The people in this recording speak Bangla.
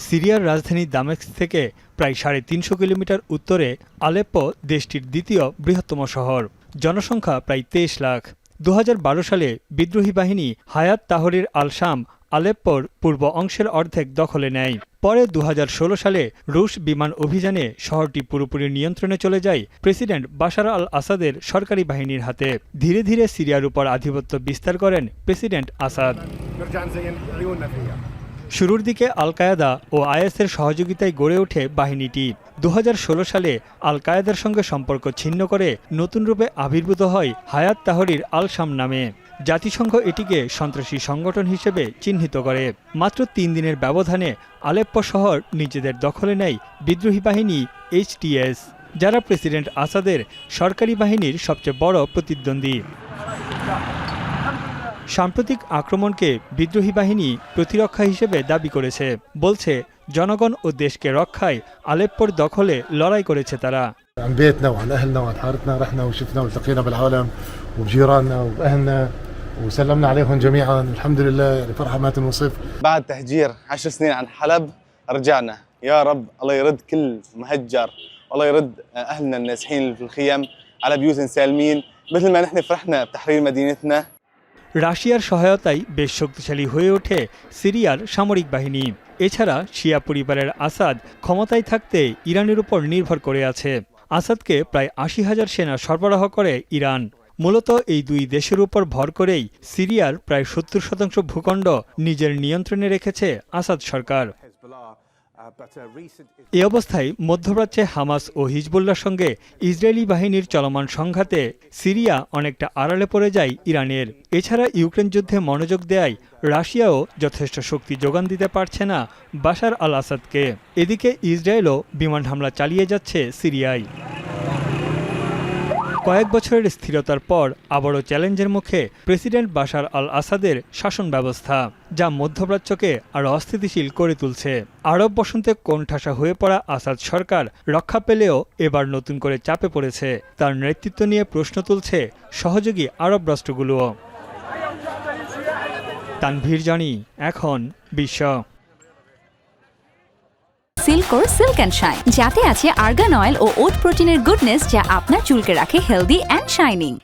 সিরিয়ার রাজধানী দামেস্ক থেকে প্রায় ৩৫০ কিলোমিটার উত্তরে আলেপ্পো দেশটির দ্বিতীয় বৃহত্তম শহর। জনসংখ্যা প্রায় ২৩ লাখ। ২০১২ সালে বিদ্রোহী বাহিনী হায়াত তাহরির আল শাম আলেপ্পোর পূর্ব অংশের অর্ধেক দখলে নেয়। পরে ২০১৬ সালে রুশ বিমান অভিযানে শহরটি পুরোপুরি নিয়ন্ত্রণে চলে যায় প্রেসিডেন্ট বাশার আল আসাদের সরকারি বাহিনীর হাতে। ধীরে ধীরে সিরিয়ার উপর আধিপত্য বিস্তার করেন প্রেসিডেন্ট আসাদ। শুরুর দিকে আল কায়েদা ও আইএসের সহযোগিতায় গড়ে ওঠে বাহিনীটি। ২০১৬ সালে আল কায়েদার সঙ্গে সম্পর্ক ছিন্ন করে নতুন রূপে আবির্ভূত হয় হায়াত তাহরির আল শাম নামে। জাতিসংঘ এটিকে সন্ত্রাসী সংগঠন হিসেবে চিহ্নিত করে। মাত্র ৩ দিনের ব্যবধানে আলেপ্পো শহর নিজেদের দখলে নেয় বিদ্রোহী বাহিনী এইচটিএস, যারা প্রেসিডেন্ট আসাদের সরকারি বাহিনীর সবচেয়ে বড় প্রতিদ্বন্দ্বী। সাম্প্রতিক আক্রমণকে বিদ্রোহী বাহিনী প্রতিরক্ষা হিসেবে দাবি করেছে। বলছে, জনগণ ও দেশকে রক্ষায় আলেপ্পোর দখলে লড়াই করেছে তারা। عن بيتنا وعن اهلنا وعن حارتنا رحنا وشفنا والتقينا بالعالم وبجيراننا وباهلنا وسلمنا عليهم جميعا الحمد لله فرحه ما تنوصف. بعد تهجير 10 سنين عن حلب رجعنا. يا رب الله يرد كل مهجر والله يرد اهلنا النازحين في الخيم على بيوت سالمين مثل ما نحن فرحنا بتحرير مدينتنا. রাশিয়ার সহায়তায় বেশ শক্তিশালী হয়ে ওঠে সিরিয়ার সামরিক বাহিনী। এছাড়া শিয়া পরিবারের আসাদ ক্ষমতায় থাকতে ইরানের উপর নির্ভর করে আছে। আসাদকে প্রায় ৮০,০০০ সেনা সরবরাহ করে ইরান। মূলত এই দুই দেশের উপর ভর করেই সিরিয়ার প্রায় ৭০% ভূখণ্ড নিজের নিয়ন্ত্রণে রেখেছে আসাদ সরকার। এ অবস্থায় মধ্যপ্রাচ্যে হামাস ও হিজবুল্লাহর সঙ্গে ইসরায়েলি বাহিনীর চলমান সংঘাতে সিরিয়া অনেকটা আড়ালে পড়ে যায় ইরানের। এছাড়া ইউক্রেন যুদ্ধে মনোযোগ দেয় রাশিয়াও যথেষ্ট শক্তি যোগান দিতে পারছে না বাশার আল আসাদকে। এদিকে ইসরায়েলও বিমান হামলা চালিয়ে যাচ্ছে সিরিয়ায়। কয়েক বছরের স্থিরতার পর আবারও চ্যালেঞ্জের মুখে প্রেসিডেন্ট বাশার আল আসাদের শাসন ব্যবস্থা, যা মধ্যপ্রাচ্যকে আরও অস্থিতিশীল করে তুলছে। আরব বসন্তে কোণঠাসা হয়ে পড়া আসাদ সরকার রক্ষা পেলেও এবার নতুন করে চাপে পড়েছে। তার নেতৃত্ব নিয়ে প্রশ্ন তুলছে সহযোগী আরব রাষ্ট্রগুলোও। তানভীর জানি, এখন বিশ্ব। সিল্কোর সিল্ক অ্যান্ড শাইন, যাতে আছে আর্গান অয়েল ও ওট প্রোটিনের গুডনেস, যা আপনার চুলকে রাখে হেলদি অ্যান্ড শাইনিং।